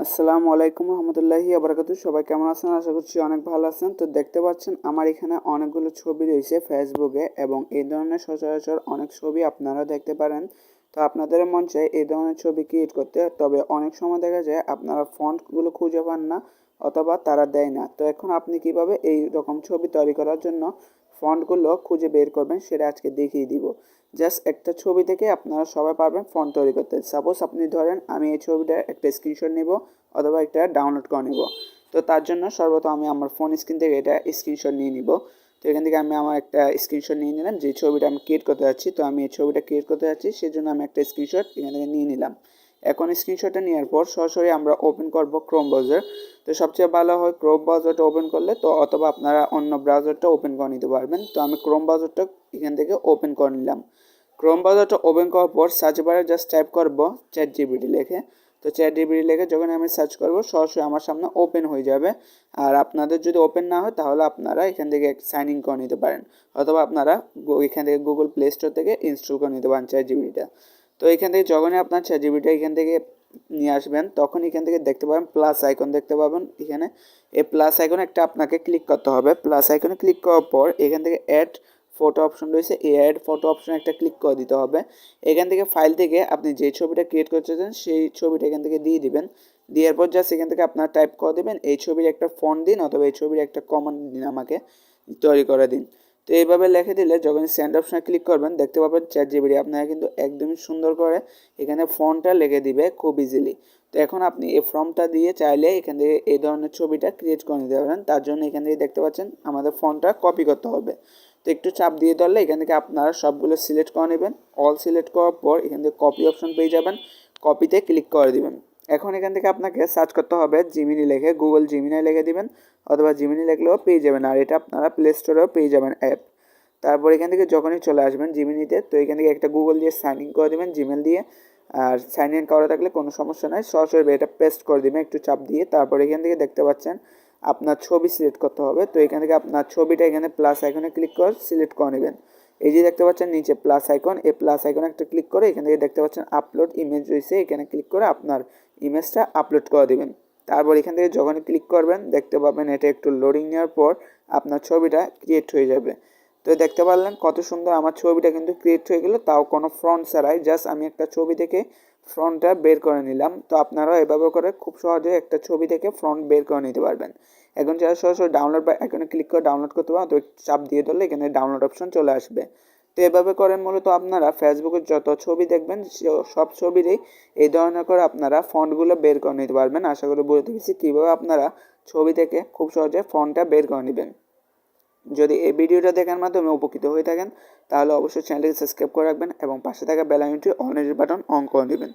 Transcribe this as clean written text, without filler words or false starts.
আসসালামু আলাইকুম রহমতুল্লাহি আবরাকাতু। সবাই কেমন আছেন? আশা করছি অনেক ভালো আছেন। তো দেখতে পাচ্ছেন আমার এখানে অনেকগুলো ছবি রয়েছে ফেসবুকে, এবং এই ধরনের সচরাচর অনেক ছবি আপনারা দেখতে পারেন। তো আপনাদের মন চায় এই ধরনের ছবি ক্রিয়েট করতে, তবে অনেক সময় দেখা যায় আপনারা ফন্টগুলো খুঁজে পান না, অথবা তারা দেয় না। তো এখন আপনি কিভাবে এই রকম ছবি তৈরি করার জন্য ফন্টগুলো খুঁজে বের করবেন সেটা আজকে দেখিয়ে দিব। জাস্ট একটা ছবি থেকে আপনারা সবাই পারবেন ফন্ট তৈরি করতে। সাপোজ আপনি ধরেন আমি এই ছবিটার একটা স্ক্রিনশট নেব, অথবা একটা ডাউনলোড করে নেব। তো তার জন্য সর্বপ্রথম আমি আমার ফোন স্ক্রিন থেকে এটা স্ক্রিনশট নিয়ে নিব। তো এখান থেকে আমি আমার একটা স্ক্রিনশট নিয়ে নিলাম যে ছবিটা আমি ক্রিয়েট করতে যাচ্ছি। তো আমি এই ছবিটা ক্রিয়েট করতে যাচ্ছি, সেজন্য আমি একটা স্ক্রিনশট এখান থেকে নিয়ে নিলাম। এখন স্ক্রিনশটটা নেওয়ার পর সরাসরি আমরা ওপেন করব ক্রোম ব্রাউজার। তো সবচেয়ে ভালো হয় ক্রোম ব্রাউজারটা ওপেন করলে, তো অথবা আপনারা অন্য ব্রাউজারটা ওপেন করে নিতে পারবেন। তো আমি ক্রোম ব্রাউজারটা এখান থেকে ওপেন করে নিলাম। ক্রোম ব্রাউজারটা ওপেন করার পর সার্চ বারে জাস্ট টাইপ করব চ্যাট জিপিটি লিখে। তো চ্যাট জিপিটি লিখে যখন আমি সার্চ করব সরাসরি আমার সামনে ওপেন হয়ে যাবে। আর আপনাদের যদি ওপেন না হয় তাহলে আপনারা এখান থেকে সাইন ইন করে নিতে পারেন, অথবা আপনারা এখান থেকে গুগল প্লে স্টোর থেকে ইনস্টল করে নিতে পারেন চ্যাট জিপিটিটা। তো এখান থেকে যখনই আপনার চ্যাট জিপিটিটা এখান থেকে নিয়ে আসবেন, তখন এখান থেকে দেখতে পাবেন প্লাস আইকন দেখতে পাবেন। এখানে এই প্লাস আইকনে একটা আপনাকে ক্লিক করতে হবে। প্লাস আইকনে ক্লিক করার পর এখান থেকে অ্যাড ফটো অপশন রয়েছে, এই অ্যাড ফটো অপশন একটা ক্লিক করে দিতে হবে। এখান থেকে ফাইল থেকে আপনি যে ছবিটা ক্রিয়েট করতে চান সেই ছবিটা এখান থেকে দিয়ে দিবেন। দেওয়ার পর জাস্ট এখান থেকে আপনারা টাইপ করে দেবেন এই ছবির একটা ফন্ট দিন, অথবা এই ছবির একটা কমান্ড দিন, আমাকে তৈরি করে দিন। তো এইভাবে লিখে দিলে যখন সেন্ড অপশনে ক্লিক করবেন দেখতে পাবেন চ্যাট জিপিটি আপনারা কিন্তু একদমই সুন্দর করে এখানে ফন্টটা লিখে দিবে খুব ইজিলি। তো এখন আপনি এই ফর্মটা দিয়ে চাইলে এখান থেকে এই ধরনের ছবিটা ক্রিয়েট করে নিতে পারেন। তার জন্য এখান থেকে দেখতে পাচ্ছেন আমাদের ফন্টটা কপি করতে হবে। তো একটু চাপ দিয়ে ধরলে এখান থেকে আপনারা সবগুলো সিলেক্ট করে নেবেন। অল সিলেক্ট করার পর এখান থেকে কপি অপশন পেয়ে যাবেন, কপিতে ক্লিক করে দিবেন। এখন এখান থেকে আপনাকে সার্চ করতে হবে জিমিনি লিখে, গুগল জিমিনি লিখে দিবেন, অথবা জিমিনি লিখলেও পেয়ে যাবেন। আর এটা আপনারা প্লে স্টোরেও পেয়ে যাবেন অ্যাপ। তারপর এখান থেকে যখনই চলে আসবেন জিমিনিতে, তো এখান থেকে একটা গুগল দিয়ে সাইন ইন করে দেবেন জিমেল দিয়ে। আর সাইন ইন করা থাকলে কোনো সমস্যা নাই, সরাসরি এটা পেস্ট করে দেবেন একটু চাপ দিয়ে। তারপর এখান থেকে দেখতে পাচ্ছেন আপনার ছবি সিলেক্ট করতে হবে। তো এখান থেকে আপনার ছবিটা এখানে প্লাস আইকনে ক্লিক করে সিলেক্ট করে নেবেন। এই যে দেখতে পাচ্ছেন নিচে প্লাস আইকন, এই প্লাস আইকনে একটা ক্লিক করে এখান থেকে দেখতে পাচ্ছেন আপলোড ইমেজ রয়েছে, এখানে ক্লিক করে আপনার ইমেজটা আপলোড করে দেবেন। তারপর এখান থেকে যখনই ক্লিক করবেন দেখতে পাবেন এটা একটু লোডিং নেওয়ার পর আপনার ছবিটা ক্রিয়েট হয়ে যাবে। তো দেখতে পারলেন কত সুন্দর আমার ছবিটা কিন্তু ক্রিয়েট হয়ে গেল, তাও কোনো ফ্রন্ট ছাড়াই। জাস্ট আমি একটা ছবি থেকে ফ্রন্টটা বের করে নিলাম। তো আপনারাও এভাবে করে খুব সহজে একটা ছবি থেকে ফ্রন্ট বের করে নিতে পারবেন। এখন যারা সরাসরি ডাউনলোড বা এখানে ক্লিক করে ডাউনলোড করতে পারেন, তো চাপ দিয়ে ধরলে এখানে ডাউনলোড অপশন চলে আসবে। তো এভাবে করেন মূলত আপনারা ফেসবুকের যত ছবি দেখবেন সব ছবিরই এই ধরনের করে আপনারা ফন্টগুলো বের করে নিতে পারবেন। আশা করি বলতে পেরেছি কীভাবে আপনারা ছবি থেকে খুব সহজে ফন্টটা বের করে নেবেন। যদি এই ভিডিওটা দেখার মাধ্যমে উপকৃত হয়ে থাকেন তাহলে অবশ্যই চ্যানেলটি সাবস্ক্রাইব করে রাখবেন, এবং পাশে থাকা বেল আইকনটি অল বাটন অন করে দেবেন।